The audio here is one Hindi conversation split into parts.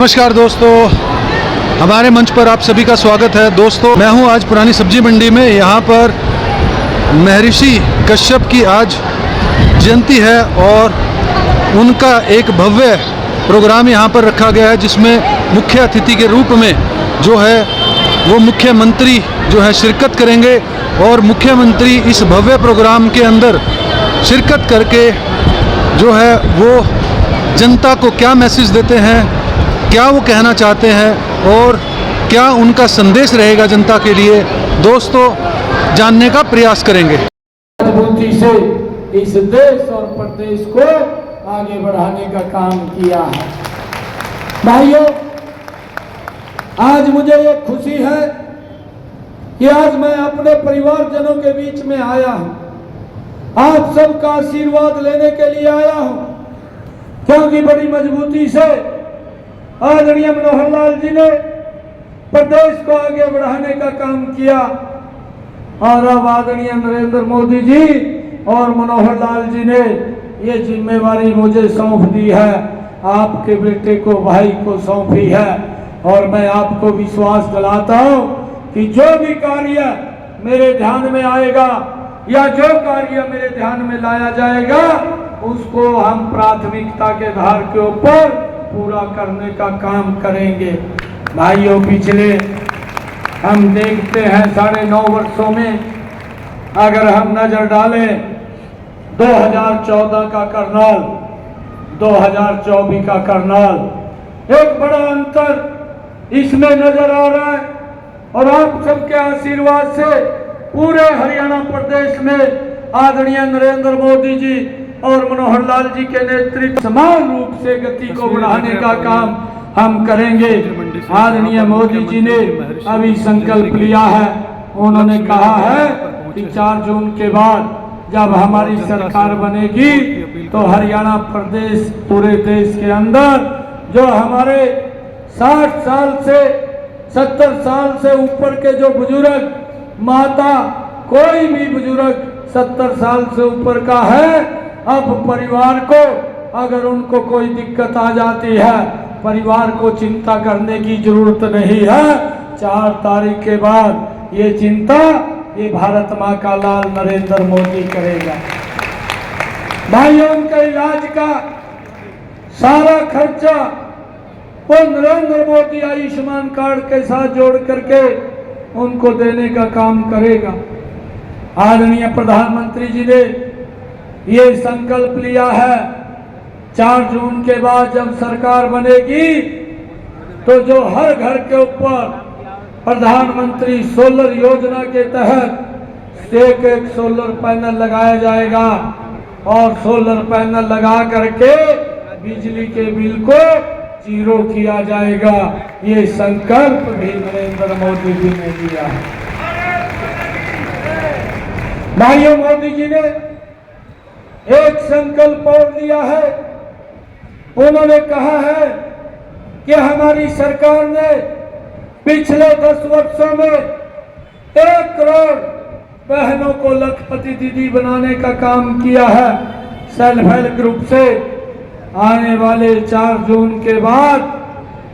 नमस्कार दोस्तों, हमारे मंच पर आप सभी का स्वागत है। दोस्तों, मैं हूं आज पुरानी सब्जी मंडी में। यहां पर महर्षि कश्यप की आज जयंती है और उनका एक भव्य प्रोग्राम यहां पर रखा गया है, जिसमें मुख्य अतिथि के रूप में जो है वो मुख्यमंत्री जो है शिरकत करेंगे। और मुख्यमंत्री इस भव्य प्रोग्राम के अंदर शिरकत करके जो है वो जनता को क्या मैसेज देते हैं, क्या वो कहना चाहते हैं और क्या उनका संदेश रहेगा जनता के लिए, दोस्तों जानने का प्रयास करेंगे। मजबूती से इस देश और प्रदेश को आगे बढ़ाने का काम किया है। भाइयों, आज मुझे ये खुशी है कि आज मैं अपने परिवारजनों के बीच में आया हूं। आप सबका आशीर्वाद लेने के लिए आया हूं, क्योंकि बड़ी मजबूती से आदरणीय मनोहर लाल जी ने प्रदेश को आगे बढ़ाने का काम किया और अब आदरणीय नरेंद्र मोदी जी और मनोहर लाल जी ने ये जिम्मेवारी मुझे सौंप दी है, आपके बेटे को, भाई को सौंपी है। और मैं आपको विश्वास दिलाता हूं कि जो भी कार्य मेरे ध्यान में आएगा या जो कार्य मेरे ध्यान में लाया जाएगा, उसको हम प्राथमिकता के आधार के ऊपर पूरा करने का काम करेंगे। भाइयों, पिछले हम देखते हैं 9.5 वर्षों में अगर हम नजर डालें 2014 का करनाल, 2024 का करनाल, एक बड़ा अंतर इसमें नजर आ रहा है। और आप सबके आशीर्वाद से पूरे हरियाणा प्रदेश में आदरणीय नरेंद्र मोदी जी और मनोहर लाल जी के नेतृत्व समान रूप से गति को बढ़ाने का काम हम करेंगे। आदरणीय मोदी जी ने अभी संकल्प लिया है, उन्होंने कहा है कि 4 जून के बाद जब हमारी सरकार बनेगी तो हरियाणा प्रदेश पूरे देश के अंदर जो हमारे 60 साल से 70 साल से ऊपर के जो बुजुर्ग, माता, कोई भी बुजुर्ग 70 साल से ऊपर का है, अब परिवार को अगर उनको कोई दिक्कत आ जाती है, परिवार को चिंता करने की जरूरत नहीं है। 4 तारीख के बाद ये चिंता ये भारत माँ का लाल नरेंद्र मोदी करेगा। भाइयों, उनके इलाज का सारा खर्चा वो नरेंद्र मोदी आयुष्मान कार्ड के साथ जोड़ करके उनको देने का काम करेगा। आदरणीय प्रधानमंत्री जी ने ये संकल्प लिया है 4 जून के बाद जब सरकार बनेगी तो जो हर घर के ऊपर प्रधानमंत्री सोलर योजना के तहत एक सोलर पैनल लगाया जाएगा और सोलर पैनल लगा करके बिजली के बिल को 0 किया जाएगा। ये संकल्प भी नरेंद्र मोदी जी ने लिया है। भाइयों, मोदी जी ने एक संकल्प और लिया है। उन्होंने कहा है कि हमारी सरकार ने पिछले 10 वर्षों में 1 करोड़ बहनों को लखपति दीदी बनाने का काम किया है। सेल्फ हेल्प ग्रुप से आने वाले 4 जून के बाद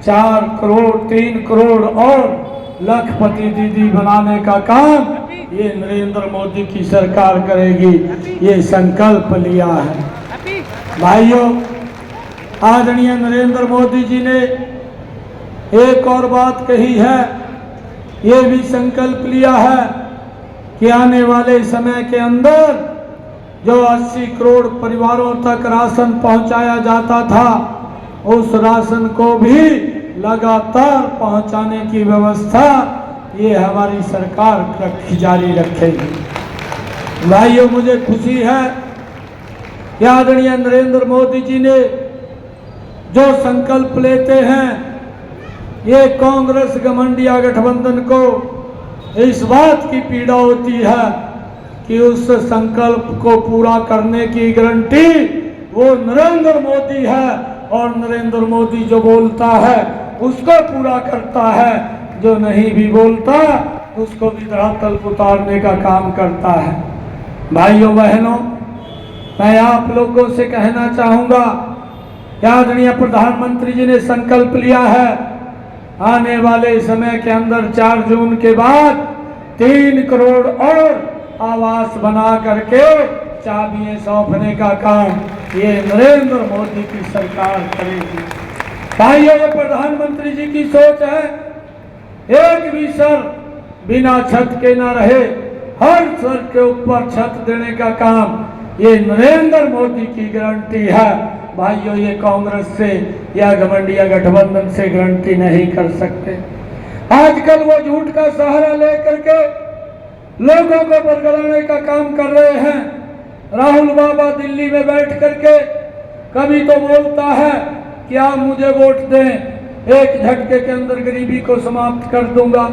4 करोड़ 3 करोड़ और लखपति दीदी बनाने का काम ये नरेंद्र मोदी की सरकार करेगी, ये संकल्प लिया है। भाइयों, आदरणीय नरेंद्र मोदी जी ने एक और बात कही है, ये भी संकल्प लिया है कि आने वाले समय के अंदर जो 80 करोड़ परिवारों तक राशन पहुंचाया जाता था, उस राशन को भी लगातार पहुंचाने की व्यवस्था ये हमारी सरकार जारी रखेगी। भाइयों, मुझे खुशी है कि आदरणीय नरेंद्र मोदी जी ने जो संकल्प लेते हैं, ये कांग्रेस घमंडिया गठबंधन को इस बात की पीड़ा होती है कि उस संकल्प को पूरा करने की गारंटी वो नरेंद्र मोदी है और नरेंद्र मोदी जो बोलता है उसको पूरा करता है, जो नहीं भी बोलता उसको भी धरातल उतारने का काम करता है। भाइयों बहनों, मैं आप लोगों से कहना चाहूँगा आदरणीय प्रधानमंत्री जी ने संकल्प लिया है आने वाले समय के अंदर 4 जून के बाद 3 करोड़ और आवास बना करके चाबियां सौंपने का काम ये नरेंद्र मोदी की सरकार करेगी। भाइयों, ये प्रधानमंत्री जी की सोच है, एक भी सर बिना छत के ना रहे, हर सर के ऊपर छत देने का काम ये नरेंद्र मोदी की गारंटी है। भाइयों, ये कांग्रेस से या घमंडिया गठबंधन से गारंटी नहीं कर सकते। आजकल वो झूठ का सहारा लेकर के लोगों को बरगलाने का काम कर रहे हैं। राहुल बाबा दिल्ली में बैठ करके कभी तो बोलता है कि आप मुझे वोट दें, एक झटके के अंदर गरीबी को समाप्त कर दूंगा।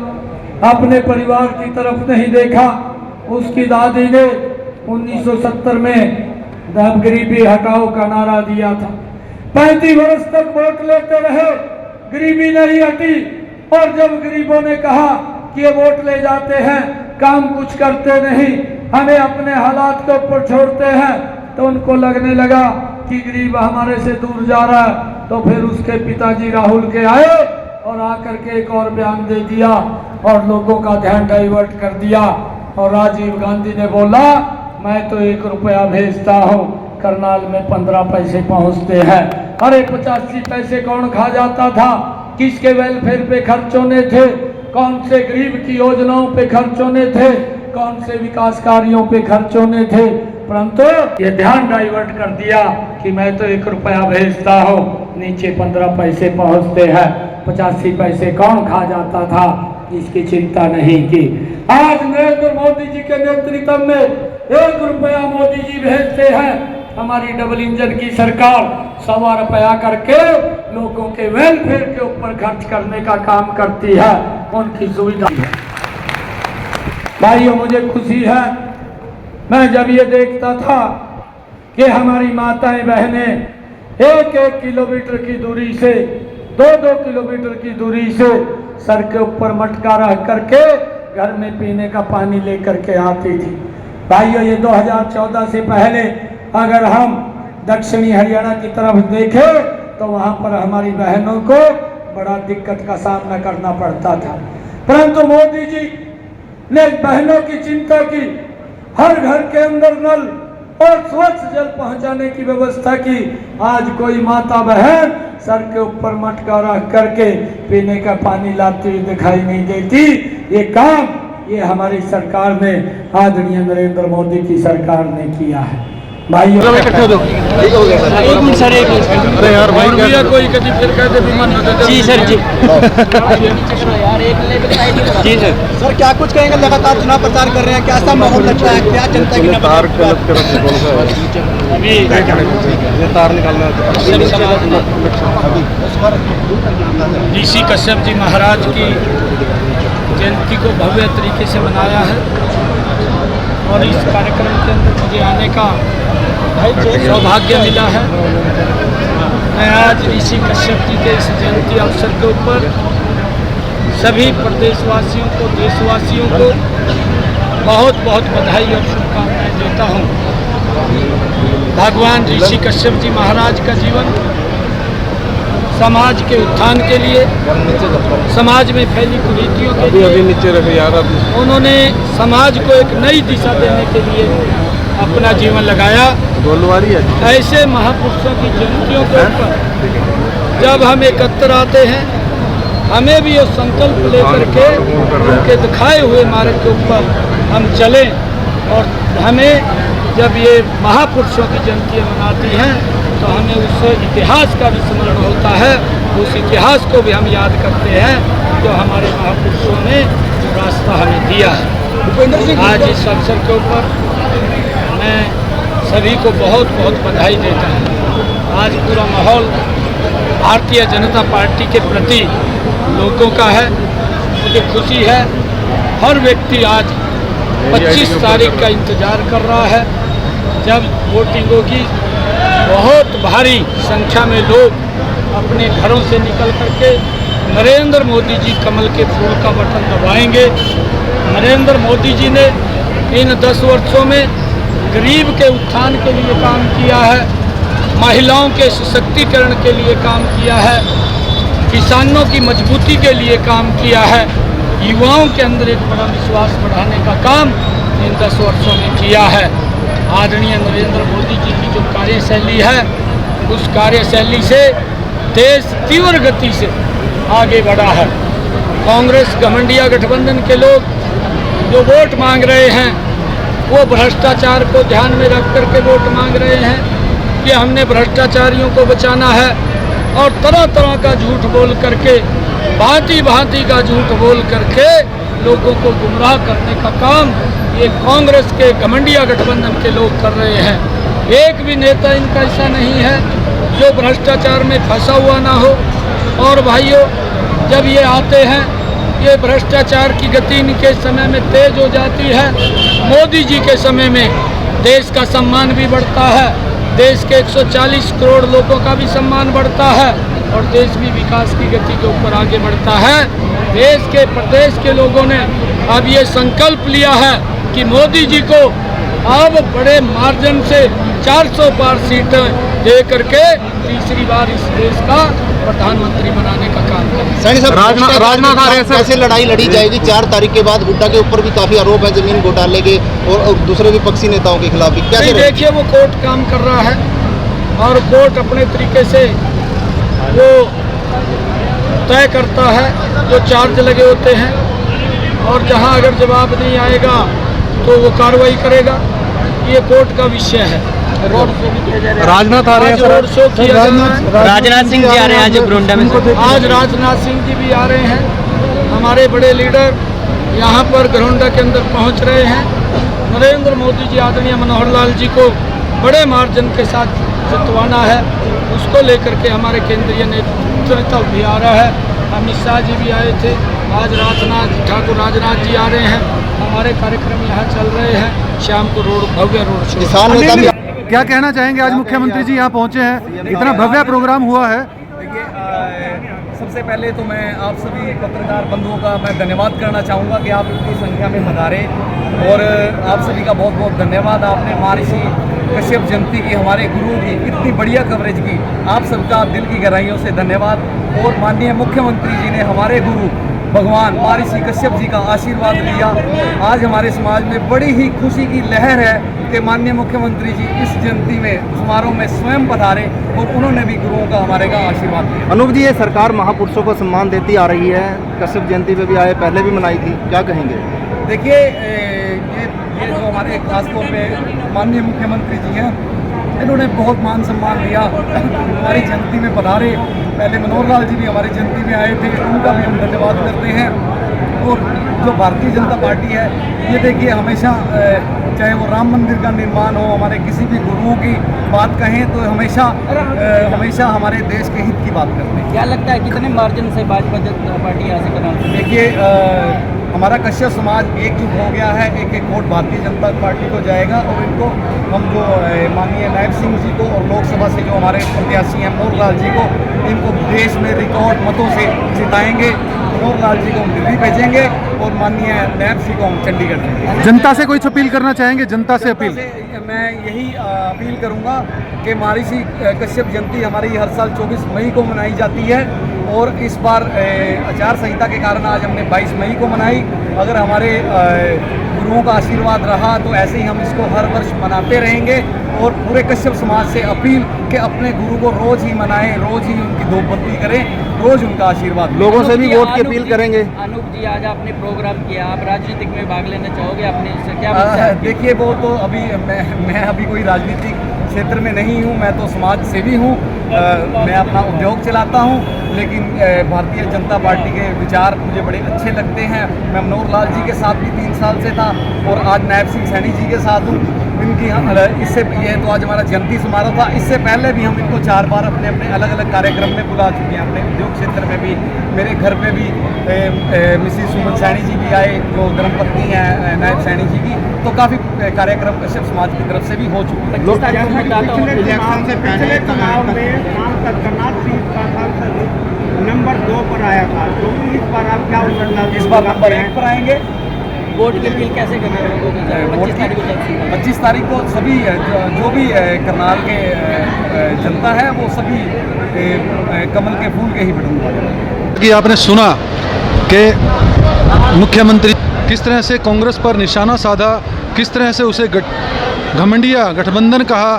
अपने परिवार की तरफ नहीं देखा। उसकी दादी ने 1970 में गरीबी हटाओ का नारा दिया था। 35 वर्ष तक वोट लेते रहे, गरीबी नहीं हटी। और जब गरीबों ने कहा कि ये वोट ले जाते हैं, काम कुछ करते नहीं, हमें अपने हालात के ऊपर छोड़ते हैं, तो उनको लगने लगा कि गरीब हमारे से दूर जा रहा है। तो फिर उसके पिताजी राहुल के आए और आकर के एक और बयान दे दिया और लोगों का ध्यान डाइवर्ट कर दिया। और राजीव गांधी ने बोला मैं तो 1 रुपया भेजता हूँ, करनाल में 15 पैसे पहुँचते हैं। अरे 85 पैसे कौन खा जाता था? किसके वेलफेयर पे खर्च होने थे? कौन से गरीब की योजनाओं पे खर्च होने थे? कौन से विकास कार्यों पे खर्च होने थे? परंतु ये ध्यान डाइवर्ट कर दिया कि मैं तो 1 रुपया भेजता हूँ, नीचे 15 पैसे पहुँचते हैं। 85 पैसे कौन खा जाता था, इसकी चिंता नहीं की। आज नरेंद्र मोदी जी के नेतृत्व में 1 रुपया मोदी जी भेजते हैं। हमारी डबल इंजन की सरकार 1.25 रुपया करके लोगों के वेलफेयर के ऊपर खर्च करने का काम करती है, उनकी सुविधा है। भाइयों, मुझे खुशी है, मैं जब ये देखता था कि हमारी माताएं बहनें 1-1 किलोमीटर की दूरी से, 2-2 किलोमीटर की दूरी से सर के ऊपर मटका रख करके घर में पीने का पानी लेकर के आती थी। भाइयों, ये 2014 से पहले अगर हम दक्षिणी हरियाणा की तरफ देखें तो वहाँ पर हमारी बहनों को बड़ा दिक्कत का सामना करना पड़ता था। परंतु मोदी जी ने बहनों की चिंता की, हर घर के अंदर नल और स्वच्छ जल पहुंचाने की व्यवस्था की। आज कोई माता बहन सर के ऊपर मटका रख करके पीने का पानी लाती हुई दिखाई नहीं देती। ये काम ये हमारी सरकार ने, आदरणीय नरेंद्र मोदी की सरकार ने किया है। भाइयों, इकट्ठे हो जाओ। ठीक हो गया सर। एक मिनट सर, एक मिनट। अरे यार भाई, भैया कोई कभी फिर कहते भी मन होता जी सर, जी जी सर। सर क्या कुछ कहेंगे? लगातार चुनाव प्रचार कर रहे हैं, कैसा माहौल लगता है? क्या जनता की तार गलत अभी तार निकालना ऋषि कश्यप जी महाराज की जयंती को भव्य तरीके से मनाया है और इस कार्यक्रम के अंदर मुझे आने का सौभाग्य मिला है। मैं आज ऋषि कश्यप जी के इस जयंती अवसर के ऊपर सभी प्रदेशवासियों को, देशवासियों को बहुत बहुत बधाई और शुभकामनाएं देता हूं। भगवान ऋषि कश्यप जी महाराज का जीवन समाज के उत्थान के लिए, समाज में फैली कुरीतियों के लिए, नीचे रखे यार, उन्होंने समाज को एक नई दिशा देने के लिए अपना जीवन लगाया। ऐसे महापुरुषों की जयंतियों के ऊपर जब हम एकत्र आते हैं, हमें भी ये संकल्प लेकर के उनके दिखाए हुए मार्ग के ऊपर हम चलें। और हमें जब ये महापुरुषों की जयंतियाँ मनाती हैं तो हमें उस इतिहास का भी स्मरण होता है, उस इतिहास को भी हम याद करते हैं जो हमारे महापुरुषों ने जो रास्ता हमें दिया है। आज इस अवसर के ऊपर मैं सभी को बहुत बहुत बधाई देता हूँ। आज पूरा माहौल भारतीय जनता पार्टी के प्रति लोगों का है। मुझे खुशी है, हर व्यक्ति आज 25 तारीख का इंतज़ार कर रहा है जब वोटिंग होगी। बहुत भारी संख्या में लोग अपने घरों से निकल करके नरेंद्र मोदी जी कमल के फूल का बटन दबाएंगे। नरेंद्र मोदी जी ने इन 10 वर्षों में गरीब के उत्थान के लिए काम किया है। महिलाओं के सशक्तिकरण के लिए काम किया है, किसानों की मजबूती के लिए काम किया है, युवाओं के अंदर एक बड़ा विश्वास बढ़ाने का काम इन 10 वर्षों में किया है। आदरणीय नरेंद्र मोदी जी की जो कार्यशैली है, उस कार्यशैली से देश तीव्र गति से आगे बढ़ा है। कांग्रेस घमंडिया गठबंधन के लोग जो वोट मांग रहे हैं, वो भ्रष्टाचार को ध्यान में रख करके वोट मांग रहे हैं कि हमने भ्रष्टाचारियों को बचाना है, और तरह तरह का झूठ बोल करके, भांति भांति का झूठ बोल करके लोगों को गुमराह करने का काम ये कांग्रेस के घमंडिया गठबंधन के लोग कर रहे हैं। एक भी नेता इनका ऐसा नहीं है जो भ्रष्टाचार में फंसा हुआ ना हो। और भाइयों, जब ये आते हैं, ये भ्रष्टाचार की गति इनके समय में तेज हो जाती है। मोदी जी के समय में देश का सम्मान भी बढ़ता है, देश के 140 करोड़ लोगों का भी सम्मान बढ़ता है, और देश भी विकास की गति के ऊपर आगे बढ़ता है। देश के प्रदेश के लोगों ने अब ये संकल्प लिया है कि मोदी जी को अब बड़े मार्जिन से 400 पार सीटें दे करके तीसरी बार इस देश का प्रधानमंत्री बनाने का काम करें। सैनी साहब, राजनाथ कैसे लड़ाई लड़ी जाएगी? 4 तारीख के बाद हुड्डा के ऊपर भी काफी आरोप है जमीन घोटाले के, और दूसरे विपक्षी नेताओं के खिलाफ भी। कैसे देखिए, वो कोर्ट काम कर रहा है, और कोर्ट अपने तरीके से वो तय करता है जो चार्ज लगे होते हैं, और जहां अगर जवाब नहीं आएगा तो वो कार्रवाई करेगा। ये कोर्ट का विषय है। राजनाथ आ रहे हैं, रोड शो किया जा रहा है। राजनाथ सिंह जी आ रहे हैं आज बुरुंडा में। आज राजनाथ सिंह जी भी आ रहे हैं। हमारे बड़े लीडर यहाँ पर घरोंडा के अंदर पहुँच रहे हैं। नरेंद्र मोदी जी, आदरणीय मनोहर लाल जी को बड़े मार्जिन के साथ जितवाना है, उसको लेकर के हमारे केंद्रीय नेतृत्व भी आ रहा है। अमित शाह जी भी आए थे, आज ठाकुर राजनाथ जी आ रहे हैं। हमारे कार्यक्रम यहाँ चल रहे हैं, शाम को भव्य रोड शो। क्या कहना चाहेंगे? आज मुख्यमंत्री जी यहाँ पहुँचे हैं, इतना भव्य प्रोग्राम हुआ है। देखिए, सबसे पहले तो मैं आप सभी पत्रकार बंधुओं का मैं धन्यवाद करना चाहूँगा कि आप इतनी संख्या में पधारे, और आप सभी का बहुत बहुत धन्यवाद। आपने महर्षि कश्यप जयंती की, हमारे गुरु की इतनी बढ़िया कवरेज की, आप सबका दिल की गहराइयों से धन्यवाद। और माननीय मुख्यमंत्री जी ने हमारे गुरु भगवान महर्षि कश्यप जी का आशीर्वाद लिया। आज हमारे समाज में बड़ी ही खुशी की लहर है कि माननीय मुख्यमंत्री जी इस जयंती में समारोह में स्वयं पधारे, और उन्होंने भी गुरुओं का हमारे का आशीर्वाद लिया। अनूप जी, ये सरकार महापुरुषों को सम्मान देती आ रही है, कश्यप जयंती पे भी आए, पहले भी मनाई थी, क्या कहेंगे? देखिए, ये जो हमारे खासतौर पे माननीय मुख्यमंत्री जी हैं, इन्होंने बहुत मान सम्मान दिया, हमारी जयंती में पधारे। पहले मनोहर लाल जी भी हमारी जयंती में आए थे, उनका भी हम धन्यवाद करते हैं। और जो भारतीय जनता पार्टी है, ये देखिए हमेशा, चाहे वो राम मंदिर का निर्माण हो, हमारे किसी भी गुरुओं की बात कहें तो हमेशा हमारे देश के हित की बात करते हैं। क्या लगता है कितने मार्जिन से भाजपा जनता पार्टी यहाँ से करना? देखिए, हमारा कश्यप समाज एकजुट हो गया है। एक एक वोट भारतीय जनता पार्टी को जाएगा, और इनको हम जो माननीय नायब सिंह जी को, और लोकसभा से जो हमारे प्रत्याशी हैं मनोहर लाल जी को, इनको देश में रिकॉर्ड मतों से जिताएंगे। मनोहर लाल जी को हम दिल्ली भेजेंगे, और माननीय नायब सिंह को हम चंडीगढ़ भेजेंगे। जनता से कोई अपील करना चाहेंगे? जनता से अपील मैं यही अपील करूंगा कि महर्षि कश्यप जयंती हमारी हर साल 24 मई को मनाई जाती है, और इस बार आचार संहिता के कारण आज हमने 22 मई को मनाई। अगर हमारे गुरुओं का आशीर्वाद रहा तो ऐसे ही हम इसको हर वर्ष मनाते रहेंगे। और पूरे कश्यप समाज से अपील कि अपने गुरु को रोज़ ही मनाएं, रोज़ ही उनकी धूपबत्ती करें, रोज़ उनका आशीर्वाद। लोगों से भी वोट की अपील करेंगे। अनूप जी, आज आपने प्रोग्राम किया, आप राजनीतिक में भाग लेना चाहोगे? अपने इससे क्या देखिए, वो तो अभी मैं अभी कोई राजनीतिक क्षेत्र में नहीं हूँ, मैं तो समाज सेवी हूँ। मैं अपना उद्योग चलाता हूँ, लेकिन भारतीय जनता पार्टी के विचार मुझे बड़े अच्छे लगते हैं। मैं मनोहर लाल जी के साथ भी 3 साल से था, और आज नायब सिंह सैनी जी के साथ हूँ। इनकी इससे ये तो आज हमारा जयंती समारोह था, इससे पहले भी हम इनको 4 बार अपने अपने अलग अलग कार्यक्रम में बुला चुके हैं। अपने उद्योग क्षेत्र में भी, मेरे घर पे भी मिसिस सुमन सैनी जी भी आए, जो धर्मपत्नी हैं नायब सैनी जी की। तो काफ़ी कार्यक्रम कश्यप समाज की तरफ से भी हो चुके हैं। पिछले चुनाव में सांसद करनाथ सिंह का सांसद नंबर 2 पर आया था, तो इस बार आप क्या इस बार नंबर 1 पर आएंगे। वोट की अपील कैसे कर रहे हो? 25 तारीख को जब 25 तारीख को सभी जो भी करनाल के जनता है वो सभी कमल के फूल के ही बटन कि आपने सुना कि मुख्यमंत्री किस तरह से कांग्रेस पर निशाना साधा, किस तरह से उसे घमंडिया गठबंधन कहा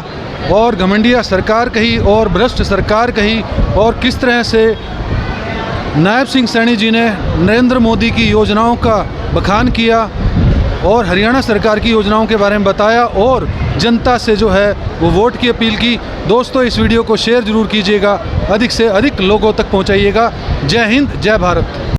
और घमंडिया सरकार कही और भ्रष्ट सरकार कही, और किस तरह से नायब सिंह सैनी जी ने नरेंद्र मोदी की योजनाओं का बखान किया और हरियाणा सरकार की योजनाओं के बारे में बताया और जनता से जो है वो वोट की अपील की। दोस्तों, इस वीडियो को शेयर ज़रूर कीजिएगा, अधिक से अधिक लोगों तक पहुंचाइएगा। जय हिंद, जय भारत।